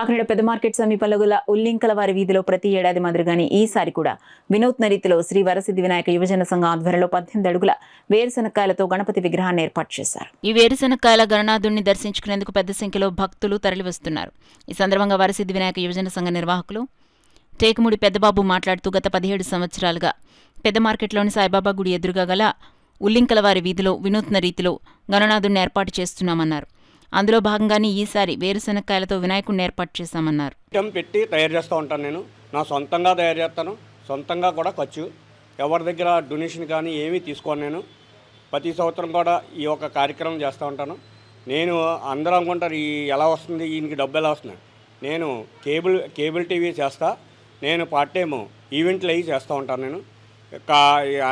కాకినాడ పెద్ద మార్కెట్ సమీపంలో గల ఉల్లింకల వారి వీధిలో ప్రతి ఏడాది మాదిరిగానే ఈసారి కూడా వినూత్న రీతిలో శ్రీ వరసిద్ధి వినాయక యువజన సంఘం ఆధ్వర్యంలో 18 అడుగుల వేరుశనక్కాయలతో గణపతి విగ్రహాన్ని ఏర్పాటు చేశారు. ఈ వేరుశనక్కాయల గణనాథుణ్ణి దర్శించుకునేందుకు పెద్ద సంఖ్యలో భక్తులు తరలివస్తున్నారు. ఈ సందర్భంగా వరసిద్ధి వినాయక యువజన సంఘ నిర్వాహకులు టేకుముడి పెద్దబాబు మాట్లాడుతూ గత 17 సంవత్సరాలుగా పెద్ద మార్కెట్లోని సాయిబాబా గుడి ఎదురుగా గల ఉల్లింకల వారి వీధిలో వినూత్న రీతిలో గణనాథుణ్ణి ఏర్పాటు చేస్తున్నామన్నారు. అందులో భాగంగానే ఈసారి వేరుశనక్కాయలతో వినాయకుడిని ఏర్పాటు చేశామన్నారు. పెట్టి తయారు చేస్తూ ఉంటాను. నేను నా సొంతంగా తయారు చేస్తాను. సొంతంగా కూడా ఖర్చు, ఎవరి దగ్గర డొనేషన్ కానీ ఏమీ తీసుకోను. నేను ప్రతి సంవత్సరం కూడా ఈ ఒక కార్యక్రమం చేస్తూ ఉంటాను. నేను అందరూ అనుకుంటారు ఈ ఎలా వస్తుంది, ఈయనకి డబ్బు ఎలా వస్తుంది. నేను కేబుల్ టీవీ చేస్తా. నేను పార్ట్ టైము ఈవెంట్లు అవి చేస్తూ ఉంటాను. నేను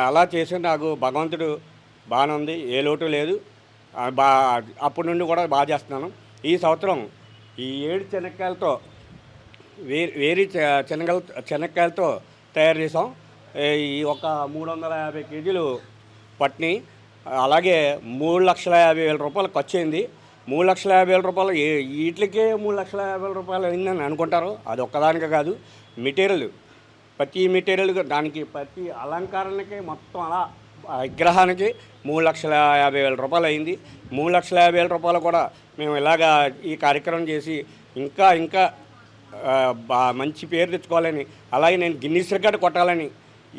అలా చేసి నాకు భగవంతుడు బాగానే ఉంది, ఏ లోటు లేదు. అప్పటి నుండి కూడా బాగా చేస్తున్నాను. ఈ సంవత్సరం ఈ 7 శనక్కాయలతో శనక్కాయలతో తయారు చేసాం. ఈ ఒక 350 కేజీలు పట్ని, అలాగే 3,50,000 రూపాయలు ఖర్చు అయింది. 3,50,000 రూపాయలు వీటికే 3,50,000 రూపాయలు అయిందని అనుకుంటారు. అది ఒక్కదానికే కాదు, ప్రతి మెటీరియల్ దానికి ప్రతి అలంకరణకి మొత్తం అలా విగ్రహానికి 3,50,000 రూపాయలు అయింది. 3,50,000 రూపాయలు కూడా మేము ఇలాగా ఈ కార్యక్రమం చేసి ఇంకా మంచి పేరు తెచ్చుకోవాలని, అలాగే నేను గిన్నీస్ రికార్డు కొట్టాలని,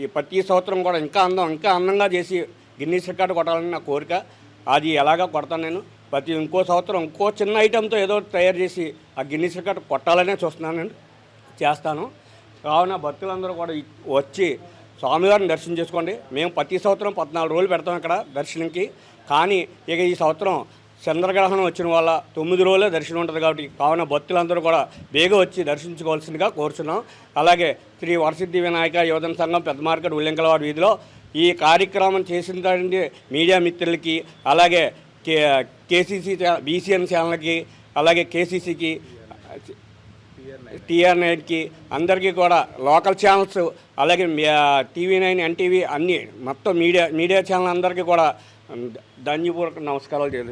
ఈ ప్రతి సంవత్సరం కూడా ఇంకా అందంగా చేసి గిన్నీస్ రికార్డు కొట్టాలని నా కోరిక. అది ఎలాగా కొడతాను నేను. ఇంకో సంవత్సరం ఇంకో చిన్న ఐటెంతో ఏదో తయారు చేసి ఆ గిన్నీస్ రికార్డు కొట్టాలనే చూస్తున్నాను, నేను చేస్తాను. కావున భక్తులందరూ కూడా వచ్చి స్వామివారిని దర్శనం చేసుకోండి. మేము ప్రతి సంవత్సరం 14 రోజులు పెడతాం ఇక్కడ దర్శనంకి. కానీ ఇక ఈ సంవత్సరం చంద్రగ్రహణం వచ్చిన వల్ల 9 రోజులే దర్శనం ఉంటుంది. కాబట్టి కావున భక్తులందరూ కూడా బేగ వచ్చి దర్శించుకోవాల్సిందిగా కోరుచున్నాం. అలాగే శ్రీ వరసిద్ధి వినాయక యువజన సంఘం పెద్ద మార్కెట్ ఉల్లింకలవాడి వీధిలో ఈ కార్యక్రమం చేసిన మీడియా మిత్రులకి, అలాగే కేసీసీ బీసీఎన్ ఛానల్కి, అలాగే కేసీసీకి, TR9కి అందరికీ కూడా, లోకల్ ఛానల్స్, అలాగే TV9, NTV అన్నీ మొత్తం మీడియా ఛానల్ అందరికీ కూడా ధన్యపూర్వక నమస్కారాలు తెలియజేస్తాను.